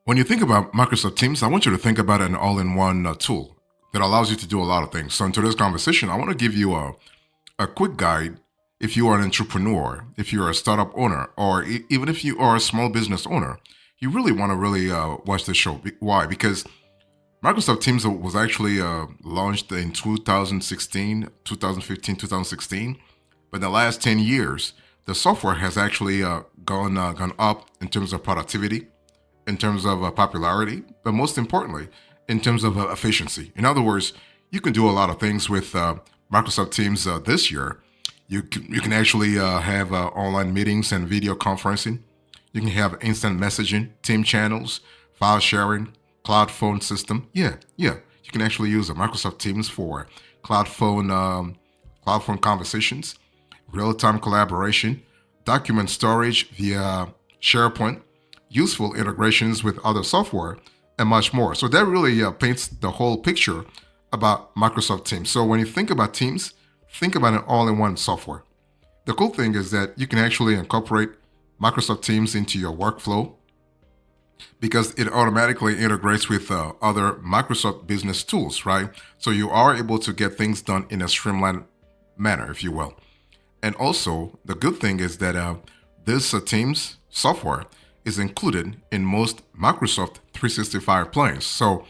When you think about Microsoft Teams, I want you to think about an all-in-one tool that allows you to do a lot of things. So in today's conversation, I want to give you a quick guide if you are an entrepreneur, if you're a startup owner, or even if you are a small business owner. You really want to really watch this show. Why? Because Microsoft Teams was actually launched in 2016, 2015, 2016. But in the last 10 years, the software has actually gone up in terms of productivity, in terms of popularity, but most importantly, in terms of efficiency. In other words, you can do a lot of things with Microsoft Teams this year. You can actually have online meetings and video conferencing. You can have instant messaging, team channels, file sharing, cloud phone system. Yeah. You can actually use a Microsoft Teams for cloud phone conversations, real-time collaboration, document storage via SharePoint, useful integrations with other software, and much more. So that really paints the whole picture about Microsoft Teams. So when you think about Teams, think about an all-in-one software. The cool thing is that you can actually incorporate Microsoft Teams into your workflow because it automatically integrates with other Microsoft business tools, right? So you are able to get things done in a streamlined manner, if you will. And also, the good thing is that this Teams software is included in most Microsoft 365 plans. So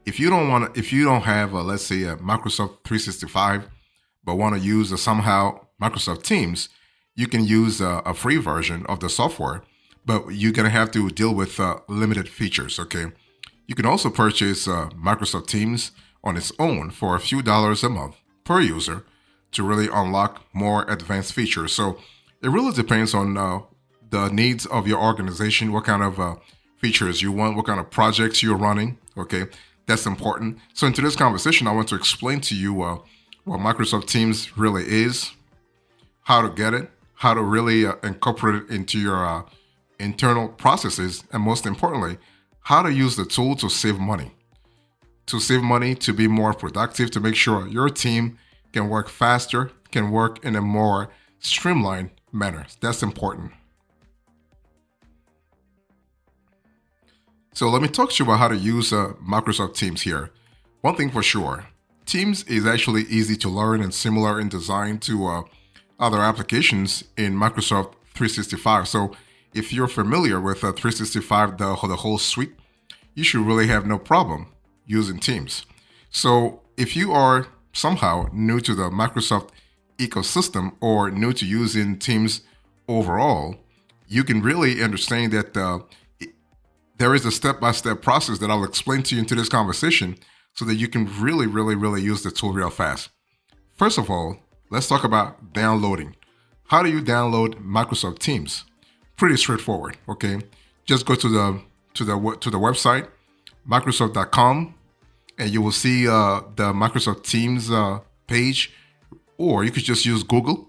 if you don't have, let's say, a Microsoft 365, but want to use somehow Microsoft Teams, you can use a free version of the software, but you're going to have to deal with limited features, okay? You can also purchase Microsoft Teams on its own for a few dollars a month per user to really unlock more advanced features. So it really depends on the needs of your organization, what kind of features you want, what kind of projects you're running, okay? That's important. So in today's conversation, I want to explain to you what Microsoft Teams really is, how to get it, how to really incorporate it into your internal processes, and most importantly, how to use the tool to save money. To be more productive, to make sure your team can work faster, can work in a more streamlined manner. That's important. So let me talk to you about how to use Microsoft Teams here. One thing for sure, Teams is actually easy to learn and similar in design to other applications in Microsoft 365. So if you're familiar with 365, the whole suite, you should really have no problem using Teams. So if you are somehow new to the Microsoft ecosystem or new to using Teams overall, you can really understand that there is a step-by-step process that I'll explain to you in today's conversation so that you can really use the tool real fast. First of all, let's talk about downloading. How do you download Microsoft Teams? Pretty straightforward, okay? Just go to the website, Microsoft.com, and you will see the Microsoft Teams page, or you could just use Google.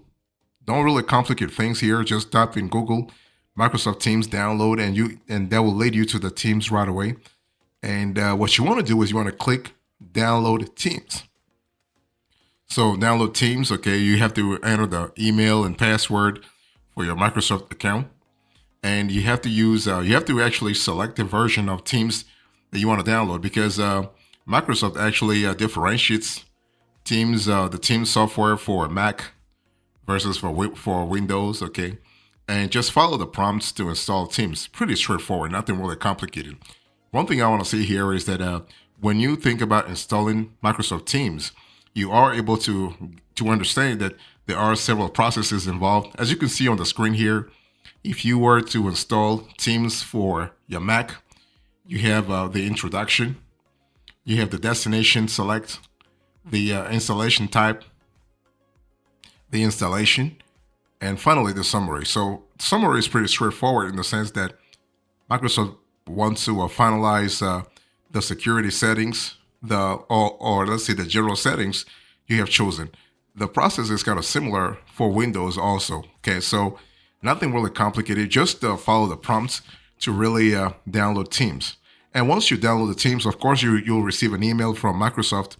Don't really complicate things here. Just type in Google Microsoft Teams download, and that will lead you to the Teams right away. And what you want to do is you want to click download Teams. So download Teams, okay, you have to enter the email and password for your Microsoft account. And you have to actually select the version of Teams that you want to download because Microsoft actually differentiates Teams, the Teams software for Mac versus for Windows, okay? And just follow the prompts to install Teams. Pretty straightforward, nothing really complicated. One thing I want to say here is that when you think about installing Microsoft Teams, you are able to understand that there are several processes involved. As you can see on the screen here, if you were to install Teams for your Mac, you have the introduction, you have the destination select, the installation type, the installation, and finally the summary. So summary is pretty straightforward in the sense that Microsoft wants to finalize the security settings, or let's say the general settings you have chosen. The process is kind of similar for Windows also. Okay, so nothing really complicated. Just follow the prompts to really download Teams. And once you download the Teams, of course, you'll receive an email from Microsoft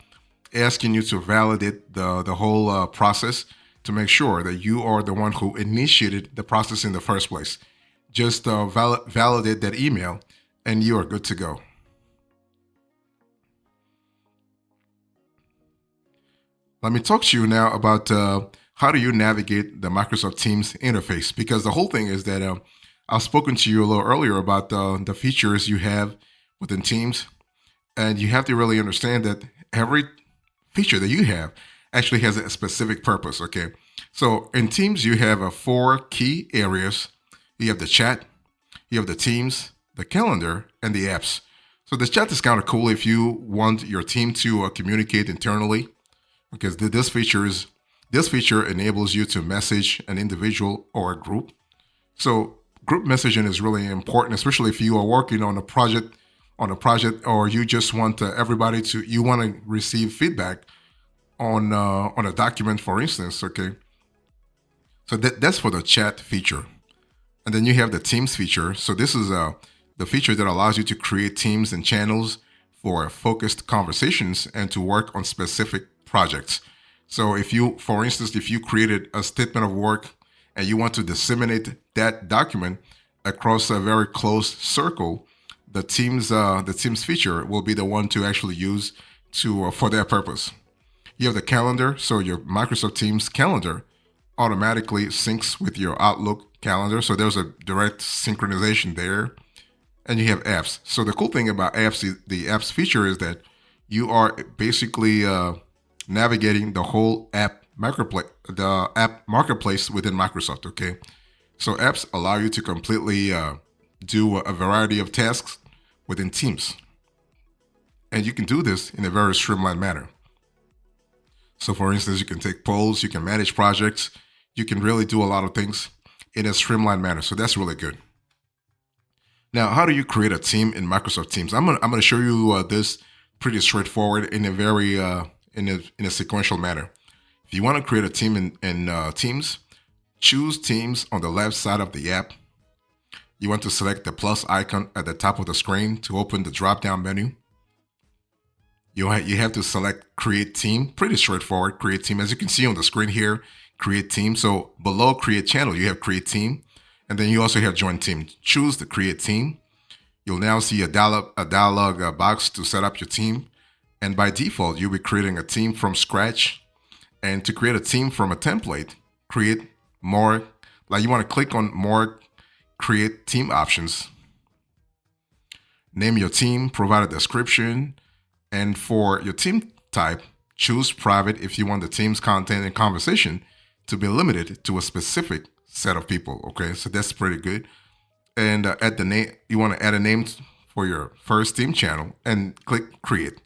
asking you to validate the whole process to make sure that you are the one who initiated the process in the first place. Just validate that email, and you are good to go. Let me talk to you now about how do you navigate the Microsoft Teams interface, because the whole thing is that I've spoken to you a little earlier about the features you have within Teams, and you have to really understand that every feature that you have actually has a specific purpose. Okay, so in Teams you have four key areas. You have the chat, you have the Teams, the calendar, and the apps. So the chat is kind of cool if you want your team to communicate internally, because this feature enables you to message an individual or a group. So group messaging is really important, especially if you are working on a project, or you just want everybody to you want to receive feedback on a document, for instance. Okay, so that's for the chat feature, and then you have the Teams feature. So this is the feature that allows you to create teams and channels for focused conversations and to work on specific projects. So if you, for instance, if you created a statement of work and you want to disseminate that document across a very close circle, the Teams feature will be the one to actually use to for that purpose. You have the calendar, so your Microsoft Teams calendar automatically syncs with your Outlook calendar. So there's a direct synchronization there. And you have apps. So the cool thing about apps, the apps feature, is that you are basically navigating the whole app marketplace within Microsoft. Okay, so apps allow you to completely do a variety of tasks within Teams, and you can do this in a very streamlined manner. So, for instance, you can take polls, you can manage projects, you can really do a lot of things in a streamlined manner. So that's really good. Now, how do you create a team in Microsoft Teams? I'm gonna show you this pretty straightforward in a very in a sequential manner. If you want to create a team in Teams, choose Teams on the left side of the app. You want to select the plus icon at the top of the screen to open the drop-down menu. You have to select Create Team. Pretty straightforward. Create Team, as you can see on the screen here. Create Team. So below Create Channel, you have Create Team, and then you also have Join Team. Choose the Create Team. You'll now see a dialog box to set up your team. And by default, you'll be creating a team from scratch. And to create a team from a template, create more, like you want to click on more create team options. Name your team, provide a description. And for your team type, choose private if you want the team's content and conversation to be limited to a specific set of people. Okay, so that's pretty good. And at the name, you want to add a name for your first team channel and click create.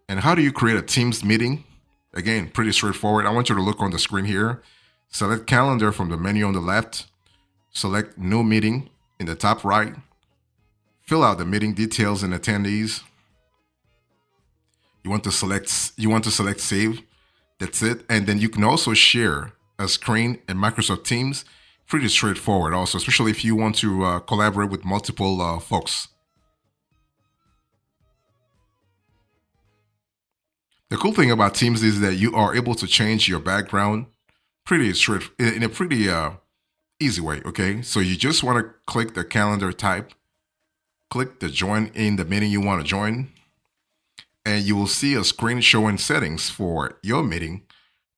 And how do you create a Teams meeting? Again, pretty straightforward. I want you to look on the screen here. Select calendar from the menu on the left. Select new meeting in the top right. Fill out the meeting details and attendees. You want to select save. That's it. And then you can also share a screen in Microsoft Teams. Pretty straightforward also, especially if you want to collaborate with multiple folks. The cool thing about Teams is that you are able to change your background in a pretty easy way. Okay, so you just want to click the calendar type, click the join in the meeting you want to join, and you will see a screen showing settings for your meeting.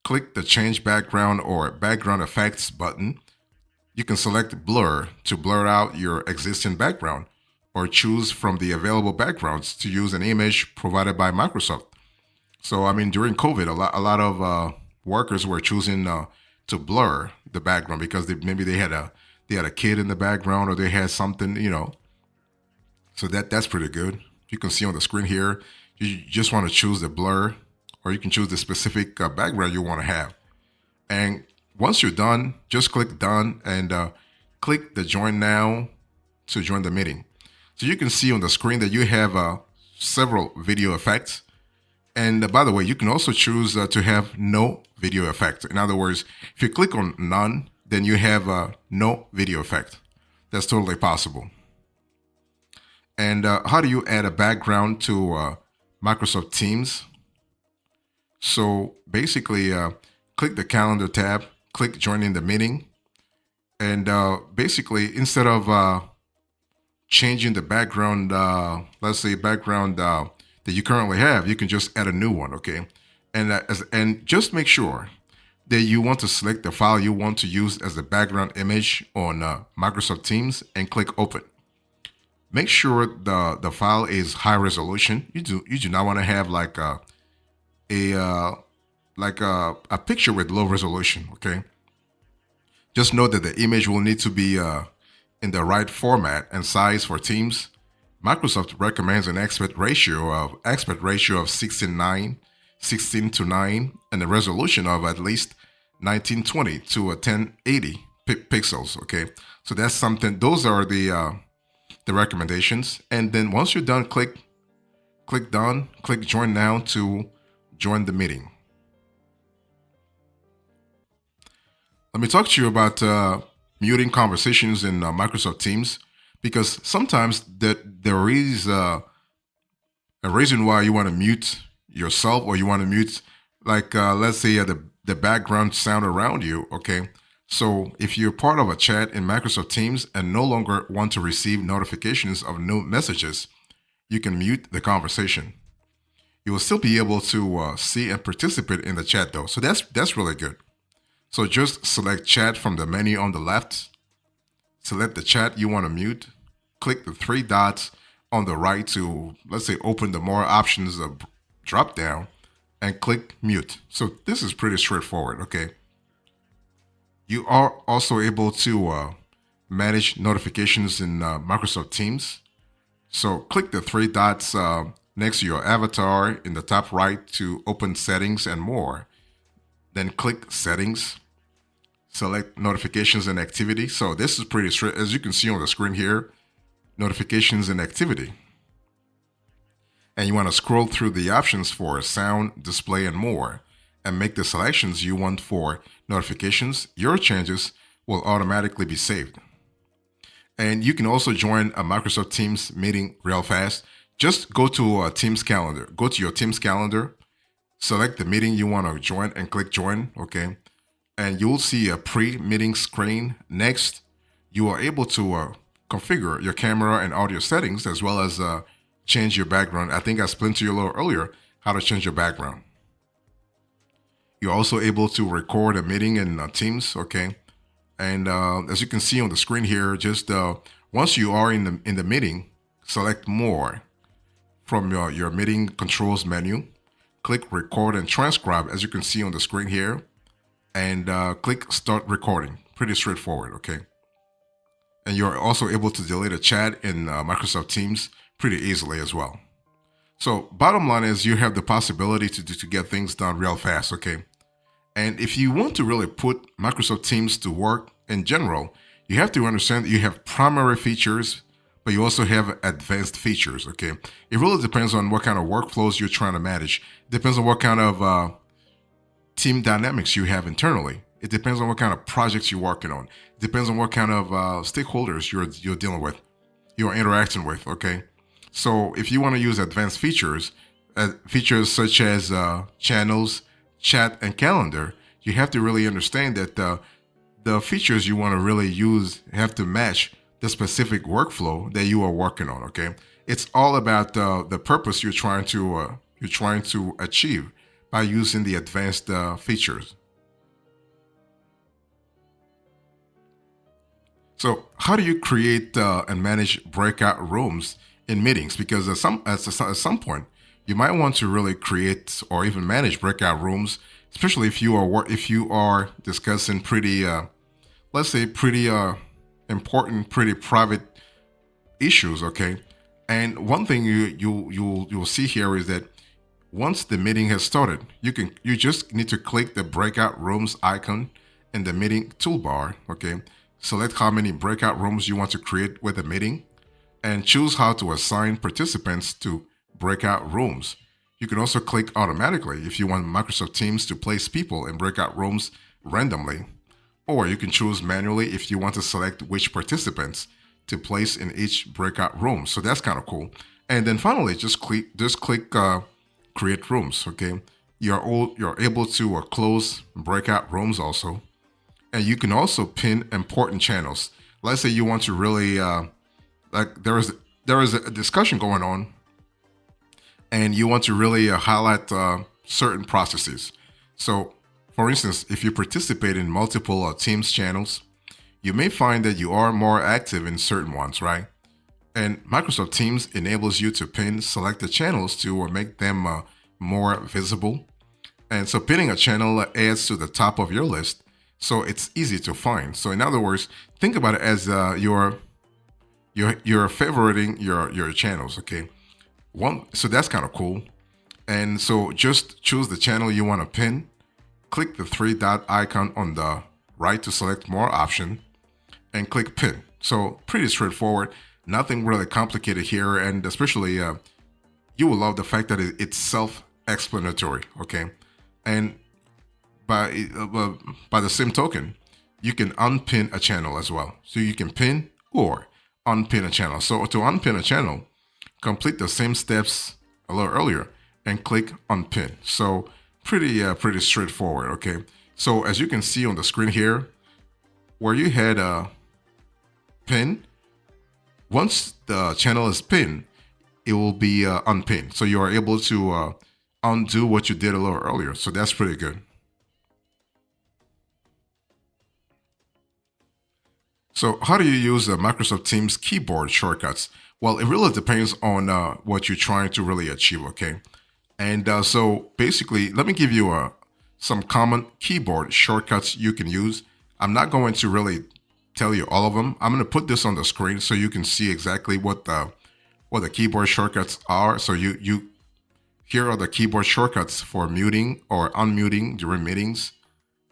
Click the change background or background effects button. You can select blur to blur out your existing background, or choose from the available backgrounds to use an image provided by Microsoft. So, I mean, during COVID, a lot of workers were choosing to blur the background because maybe they had a kid in the background, or they had something, So that's pretty good. You can see on the screen here, you just want to choose the blur, or you can choose the specific background you want to have. And once you're done, just click done and click the join now to join the meeting. So you can see on the screen that you have several video effects. And by the way, you can also choose to have no video effect. In other words, if you click on none, then you have no video effect. That's totally possible. And how do you add a background to Microsoft Teams? So basically, click the calendar tab, click join in the meeting. And basically, instead of changing the background, let's say background that you currently have, you can just add a new one, okay? And just make sure that you want to select the file you want to use as the background image on Microsoft Teams and click Open. Make sure the file is high resolution. You do not want to have like a a picture with low resolution, okay? Just know that the image will need to be in the right format and size for Teams. Microsoft recommends an aspect ratio of 16 to 9, and a resolution of at least 1920 to a 1080 pixels. Okay, so that's something. Those are the recommendations. And then once you're done, click done, click join now to join the meeting. Let me talk to you about muting conversations in Microsoft Teams, because sometimes there is a reason why you want to mute yourself, or you want to mute, like let's say the background sound around you. Okay, so if you're part of a chat in Microsoft Teams and no longer want to receive notifications of new messages, you can mute the conversation. You will still be able to see and participate in the chat though, so that's really good. So just select chat from the menu on the left, select the chat you want to mute, click the three dots on the right to, let's say, open the more options drop down, and click mute. So this is pretty straightforward, okay? You are also able to manage notifications in Microsoft Teams. So click the three dots next to your avatar in the top right to open settings and more. Then click settings, select notifications and activity. So this is pretty straight, as you can see on the screen here, notifications and activity. And you want to scroll through the options for sound, display, and more, and make the selections you want for notifications. Your changes will automatically be saved. And you can also join a Microsoft Teams meeting real fast. Just go to a Teams calendar. Go to your Teams calendar, select the meeting you want to join, and click join, okay? And you'll see a pre-meeting screen. Next, you are able to configure your camera and audio settings, as well as change your background. I think I explained to you a little earlier how to change your background. You're also able to record a meeting in Teams, okay? And as you can see on the screen here, just once you are in the meeting, select more from your meeting controls menu. Click record and transcribe, as you can see on the screen here, and click start recording. Pretty straightforward, okay? And you're also able to delete a chat in Microsoft Teams pretty easily as well. So bottom line is you have the possibility to get things done real fast, okay? And if you want to really put Microsoft Teams to work in general, you have to understand that you have primary features, but you also have advanced features, okay? It really depends on what kind of workflows you're trying to manage. It depends on what kind of team dynamics you have internally. It depends on what kind of projects you're working on. It depends on what kind of stakeholders you're dealing with, you're interacting with, okay? So if you want to use advanced features, features such as channels, chat, and calendar, you have to really understand that the features you want to really use have to match the specific workflow that you are working on, okay? It's all about the purpose you're trying to achieve by using the advanced features. So how do you create and manage breakout rooms in meetings? Because at some point, you might want to really create or even manage breakout rooms, especially if you are discussing pretty, let's say, pretty important, pretty private issues. Okay, and one thing you'll see here is that once the meeting has started, you just need to click the breakout rooms icon in the meeting toolbar. Okay, select how many breakout rooms you want to create with the meeting, and choose how to assign participants to breakout rooms. You can also click automatically if you want Microsoft Teams to place people in breakout rooms randomly, or you can choose manually if you want to select which participants to place in each breakout room. So that's kind of cool. And then finally, just click create rooms. Okay, you're able to close breakout rooms also, and you can also pin important channels. Let's say you want to really like there is a discussion going on, and you want to really highlight certain processes. So, for instance, if you participate in multiple Teams channels, you may find that you are more active in certain ones, right? And Microsoft Teams enables you to pin selected channels to make them more visible. And so pinning a channel adds to the top of your list, so it's easy to find. So in other words, think about it as you're favoriting your channels, okay? So that's kind of cool. And so just choose the channel you want to pin. Click the three dot icon on the right to select more option and click pin. So pretty straightforward, nothing really complicated here. And especially you will love the fact that it's self-explanatory, okay? And by the same token, you can unpin a channel as well. So you can pin or unpin a channel. So to unpin a channel, complete the same steps a little earlier and click unpin. So pretty straightforward, okay? So as you can see on the screen here, where you had a pin, once the channel is pinned, it will be unpinned. So you are able to undo what you did a little earlier. So that's pretty good. So how do you use the Microsoft Teams keyboard shortcuts? Well, it really depends on what you're trying to really achieve, okay? And so basically, let me give you some common keyboard shortcuts you can use. I'm not going to really tell you all of them. I'm going to put this on the screen so you can see exactly what the keyboard shortcuts are. So here are the keyboard shortcuts for muting or unmuting during meetings,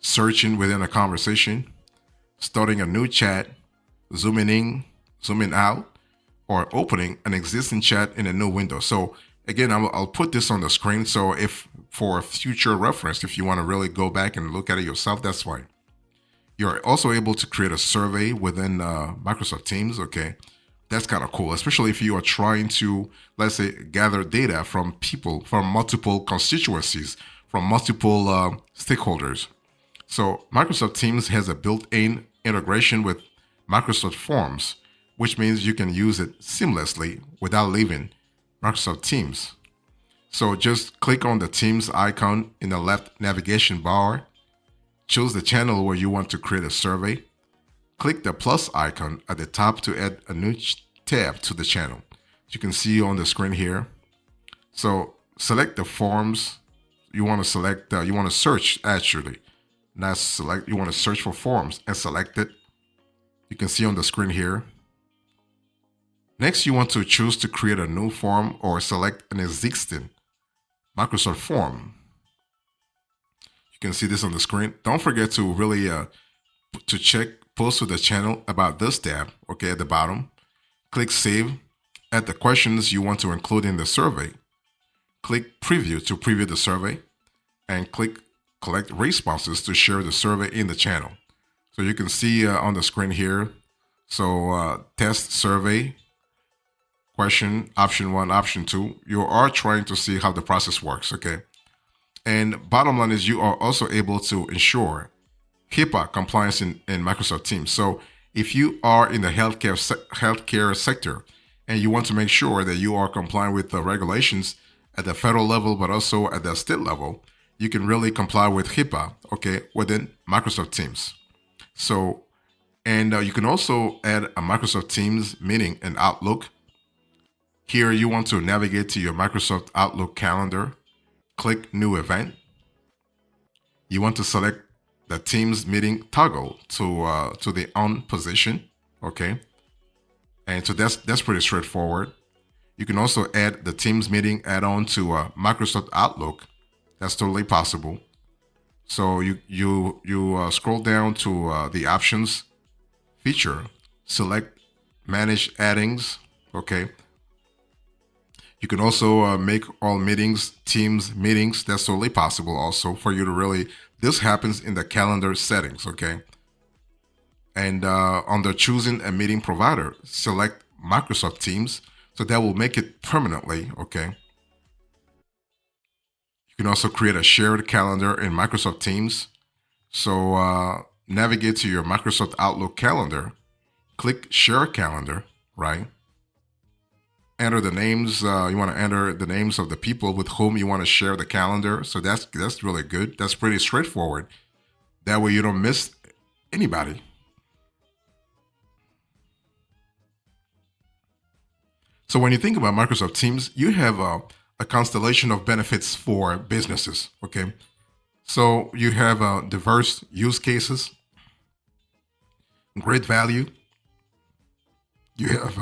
searching within a conversation, starting a new chat, zooming in, zooming out, or opening an existing chat in a new window. So again, I'll put this on the screen. So if for future reference, if you want to really go back and look at it yourself, that's fine. You're also able to create a survey within Microsoft Teams, okay? That's kind of cool, especially if you are trying to, let's say, gather data from people, from multiple constituencies, from multiple stakeholders. So Microsoft Teams has a built-in integration with Microsoft Forms, which means you can use it seamlessly without leaving Microsoft Teams. So just click on the Teams icon in the left navigation bar, choose the channel where you want to create a survey, click the plus icon at the top to add a new tab to the channel. You can see on the screen here. So select the forms you want to select. You want to search actually. Not select. You want to search for forms and select it. You can see on the screen here. Next, you want to choose to create a new form or select an existing Microsoft form. You can see this on the screen. Don't forget to really to check post to the channel about this tab, okay, at the bottom. Click Save. Add the questions you want to include in the survey. Click Preview to preview the survey. And click Collect Responses to share the survey in the channel. So you can see on the screen here. So test survey, question, option 1, option 2. You are trying to see how the process works, okay? And bottom line is you are also able to ensure HIPAA compliance in Microsoft Teams. So if you are in the healthcare sector and you want to make sure that you are complying with the regulations at the federal level, but also at the state level, you can really comply with HIPAA, okay, within Microsoft Teams. So, and you can also add a Microsoft Teams meeting in Outlook. Here you want to navigate to your Microsoft Outlook calendar, click New Event. You want to select the Teams meeting toggle to the on position, okay? And so that's pretty straightforward. You can also add the Teams meeting add-on to Microsoft Outlook. That's totally possible. So you scroll down to the options feature, select manage add-ins, okay? You can also make all meetings Teams meetings. That's totally possible also for you to really, this happens in the calendar settings, okay? And under choosing a meeting provider, select Microsoft Teams. So that will make it permanently, okay? You can also create a shared calendar in Microsoft Teams. So navigate to your Microsoft Outlook calendar, click Share Calendar, right? enter the names. You want to enter the names of the people with whom you want to share the calendar. So that's really good. That's pretty straightforward. That way you don't miss anybody. So when you think about Microsoft Teams, you have a constellation of benefits for businesses. Okay, so you have diverse use cases, great value. You have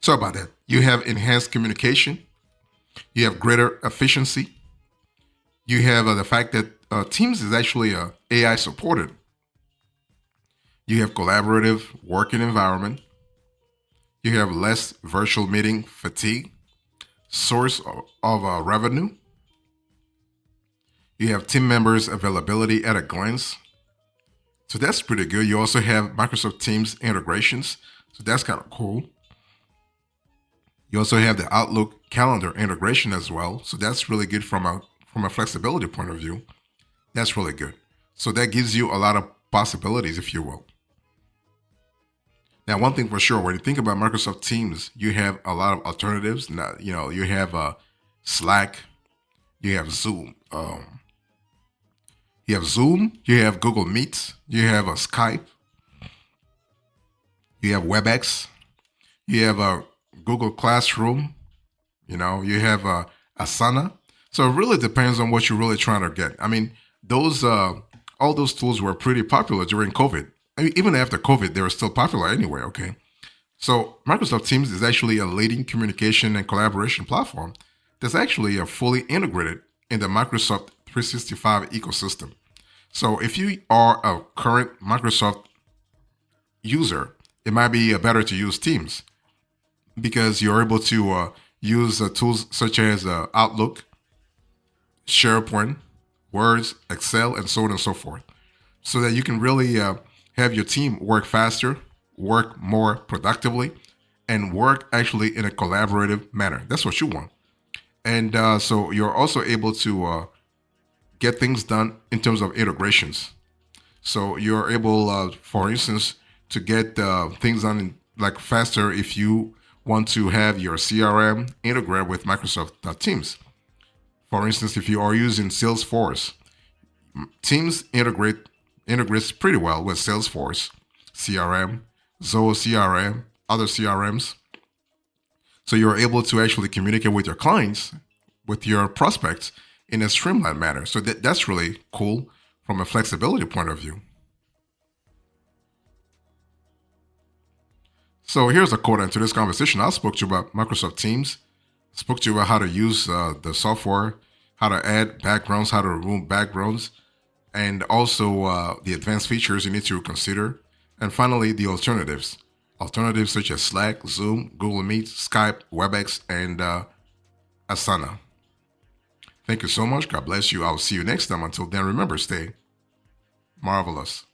sorry about that. You have enhanced communication. You have greater efficiency. You have the fact that Teams is actually AI supported. You have collaborative working environment. You have less virtual meeting fatigue, source of revenue. You have team members availability at a glance. So that's pretty good. You also have Microsoft Teams integrations. So that's kind of cool. You also have the Outlook calendar integration as well. So that's really good from a flexibility point of view. That's really good. So that gives you a lot of possibilities, if you will. Now, one thing for sure, when you think about Microsoft Teams, you have a lot of alternatives. Now, you have Slack, you have Zoom, you have Google Meet, you have Skype, you have WebEx, you have Google Classroom, you have Asana. So it really depends on what you're really trying to get. I mean, those all those tools were pretty popular during COVID. I mean, even after COVID, they were still popular anyway. Okay, so Microsoft Teams is actually a leading communication and collaboration platform that's actually fully integrated in the Microsoft 365 ecosystem. So if you are a current Microsoft user, it might be better to use Teams because you're able to use tools such as Outlook, SharePoint, Words, Excel, and so on and so forth, so that you can really have your team work faster, work more productively, and work actually in a collaborative manner. That's what you want. And so you're also able to get things done in terms of integrations. So you're able, for instance, to get things done like faster if you want to have your CRM integrate with Microsoft Teams. For instance, if you are using Salesforce, Teams integrates pretty well with Salesforce, CRM, Zoho CRM, other CRMs. So you're able to actually communicate with your clients, with your prospects in a streamlined manner. So that's really cool from a flexibility point of view. So here's a quote into this conversation. I spoke to you about Microsoft Teams, spoke to you about how to use the software, how to add backgrounds, how to remove backgrounds, and also the advanced features you need to consider. And finally, the alternatives. Alternatives such as Slack, Zoom, Google Meet, Skype, WebEx, and Asana. Thank you so much. God bless you. I'll see you next time. Until then, remember, stay marvelous.